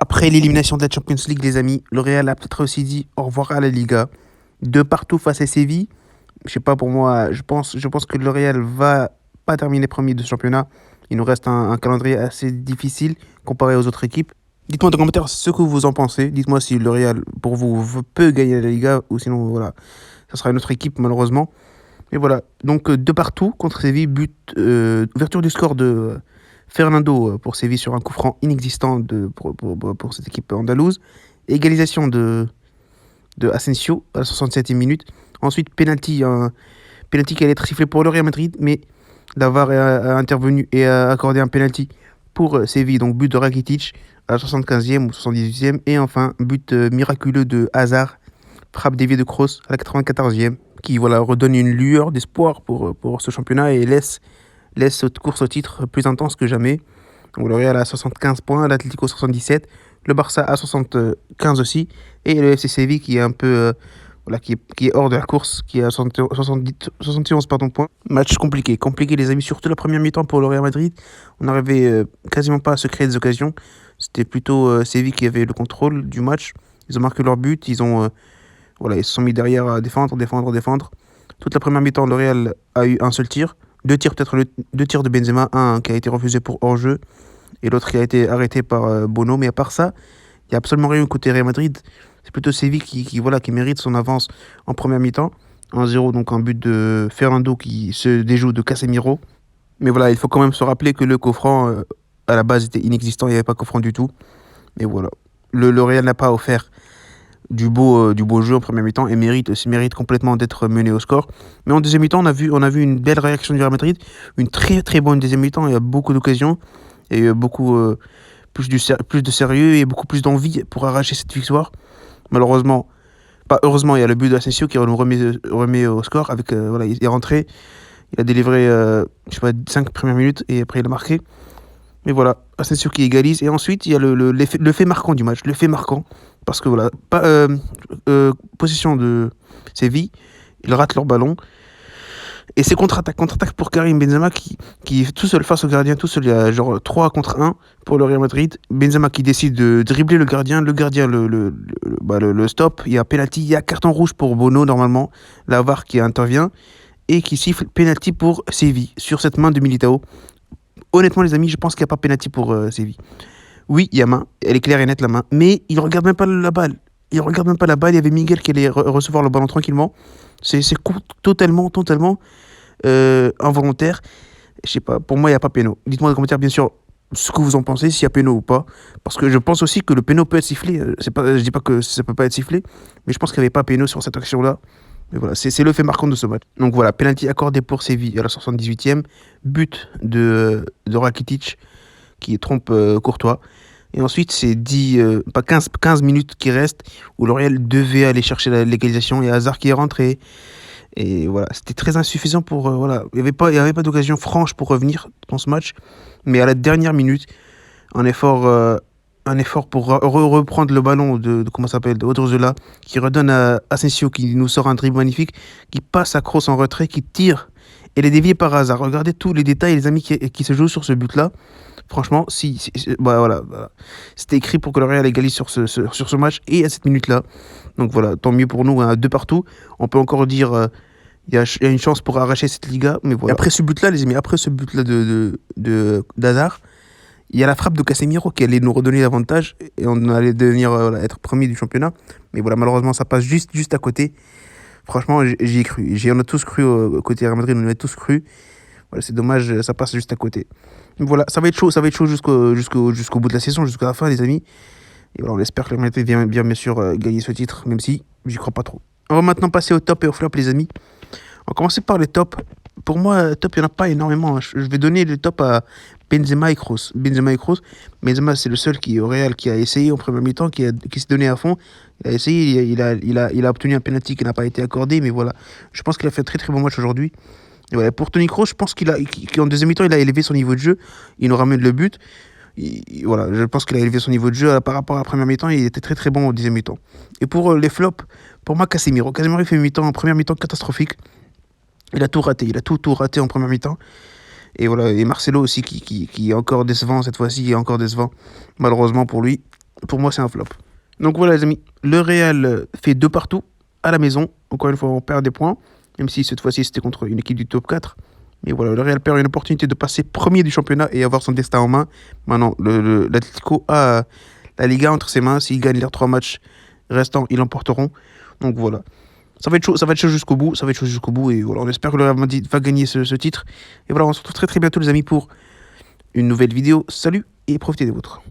Après l'élimination de la Champions League, les amis, le Real a peut-être aussi dit au revoir à la Liga. De partout face à Séville. Je sais pas, pour moi, je pense que le Real va pas terminer premier de ce championnat. Il nous reste un calendrier assez difficile comparé aux autres équipes. Dites-moi dans les commentaires ce que vous en pensez. Dites-moi si le Real, pour vous, peut gagner la Liga ou sinon, voilà, ça sera une autre équipe, malheureusement. Et voilà, donc de partout contre Séville, ouverture du score de Fernando pour Séville sur un coup franc inexistant pour cette équipe andalouse. Égalisation de Asensio à la 67e minute. Ensuite, penalty qui allait être sifflé pour le Real Madrid, mais la VAR a intervenu et a accordé un penalty pour Séville, donc but de Rakitic à la 75e ou 78e. Et enfin, but miraculeux de Hazard, frappe déviée de Kroos à la 94e, qui voilà, redonne une lueur d'espoir pour ce championnat et laisse cette course au titre plus intense que jamais. Donc le Real a 75 points, l'Atlético 77, le Barça a 75 aussi, et le FC Séville qui est un peu voilà, qui est hors de la course, qui est à 71 pardon, points. Match compliqué les amis, surtout la première mi-temps pour le Real Madrid. On n'arrivait quasiment pas à se créer des occasions. C'était plutôt Séville qui avait le contrôle du match. Ils ont marqué leur but, voilà, ils se sont mis derrière à défendre. Toute la première mi-temps, le Real a eu un seul tir. Deux tirs de Benzema, un qui a été refusé pour hors-jeu et l'autre qui a été arrêté par Bono. Mais à part ça, il n'y a absolument rien côté Real Madrid. C'est plutôt Séville qui mérite son avance en première mi-temps. 1-0, donc un but de Fernando qui se déjoue de Casemiro. Mais voilà, il faut quand même se rappeler que le coup franc, à la base, était inexistant. Il n'y avait pas coup franc du tout. Mais voilà, le Real n'a pas offert du beau jeu en première mi-temps et mérite complètement d'être mené au score. Mais en deuxième mi-temps, on a vu une belle réaction du Real Madrid, une très très bonne deuxième mi-temps. Il y a beaucoup d'occasions et beaucoup plus de sérieux et beaucoup plus d'envie pour arracher cette victoire. Malheureusement, pas heureusement, il y a le but d'Asensio qui nous remet au score. Voilà, il est rentré, il a délivré je sais pas, 5 premières minutes et après il a marqué. Mais voilà, Asensio qui égalise. Et ensuite, il y a le fait marquant du match. Le fait marquant. Parce que voilà, possession de Séville. Ils ratent leur ballon. Et c'est contre-attaque pour Karim Benzema qui est tout seul face au gardien. Tout seul, il y a genre 3 contre 1 pour le Real Madrid. Benzema qui décide de dribbler le gardien. Le gardien le stop. Il y a penalty. Il y a carton rouge pour Bono normalement. La VAR qui intervient. Et qui siffle penalty pour Séville sur cette main de Militao. Honnêtement, les amis, je pense qu'il n'y a pas penalty pour Séville. Oui, il y a main, elle est claire et nette la main, mais il ne regarde même pas la balle. Il regarde même pas la balle, il y avait Miguel qui allait recevoir le ballon tranquillement. C'est totalement involontaire. Je sais pas, pour moi, il n'y a pas péno. Dites-moi dans les commentaires, bien sûr, ce que vous en pensez, s'il y a péno ou pas. Parce que je pense aussi que le péno peut être sifflé. Je dis pas que ça peut pas être sifflé, mais je pense qu'il n'y avait pas péno sur cette action-là. Mais voilà, c'est le fait marquant de ce match. Donc voilà, penalty accordé pour Séville à la 78e. But de Rakitic qui trompe Courtois. Et ensuite, c'est 15 minutes qui restent où L'Oréal devait aller chercher l'égalisation et Hazard qui est rentré. Et voilà, c'était très insuffisant pour. Voilà, il n'y avait pas d'occasion franche pour revenir dans ce match. Mais à la dernière minute, un effort, pour reprendre le ballon comment ça s'appelle, de Odriozola, qui redonne à Asensio, qui nous sort un dribble magnifique, qui passe à Kroos en retrait, qui tire. Et les dévié par Hazard. Regardez tous les détails, les amis, qui se jouent sur ce but-là. Franchement, voilà. C'était écrit pour que le Real égalise sur ce match et à cette minute-là. Donc voilà, tant mieux pour nous, hein, de partout. On peut encore dire il y a une chance pour arracher cette Liga, mais voilà. Et après ce but-là, les amis, après ce but-là d'Hazard, il y a la frappe de Casemiro qui allait nous redonner l'avantage et on allait devenir être premier du championnat. Mais voilà, malheureusement, ça passe juste à côté. Franchement, j'y ai cru. On a tous cru côté Real Madrid, on y a tous cru. Voilà, c'est dommage, ça passe juste à côté. Donc voilà, ça va être chaud jusqu'au bout de la saison, jusqu'à la fin, les amis. Et voilà, on espère que le Real Madrid vient bien sûr gagner ce titre, même si j'y crois pas trop. On va maintenant passer au top et au flop, les amis. On va commencer par les tops. Pour moi, top, il n'y en a pas énormément. Je vais donner le top à Benzema et Kroos. Benzema, c'est le seul au Real qui a essayé en première mi-temps, qui s'est donné à fond. Il a essayé, il a obtenu un penalty qui n'a pas été accordé, mais voilà. Je pense qu'il a fait un très très bon match aujourd'hui. Et voilà, pour Toni Kroos, je pense qu'en deuxième mi-temps, il a élevé son niveau de jeu. Il nous ramène le but. Voilà, je pense qu'il a élevé son niveau de jeu par rapport à la première mi-temps. Il était très très bon au deuxième mi-temps. Et pour les flops, pour moi, Casemiro. Casemiro, il fait en première mi-temps catastrophique. Il a tout raté. Il a tout raté en première mi-temps. Et voilà, et Marcelo aussi qui est encore décevant cette fois-ci, est encore décevant, malheureusement pour lui. Pour moi, c'est un flop. Donc voilà, les amis, le Real fait 2 partout à la maison. Encore une fois, on perd des points, même si cette fois-ci, c'était contre une équipe du top 4. Mais voilà, le Real perd une opportunité de passer premier du championnat et avoir son destin en main. Maintenant, l'Atlético a la Liga entre ses mains. S'ils gagnent leurs 3 matchs restants, ils l'emporteront. Donc voilà. Ça va être chaud jusqu'au bout. Ça va être chaud jusqu'au bout. Et voilà, on espère que le Real Madrid va gagner ce titre. Et voilà, on se retrouve très très bientôt, les amis, pour une nouvelle vidéo. Salut et profitez des vôtres.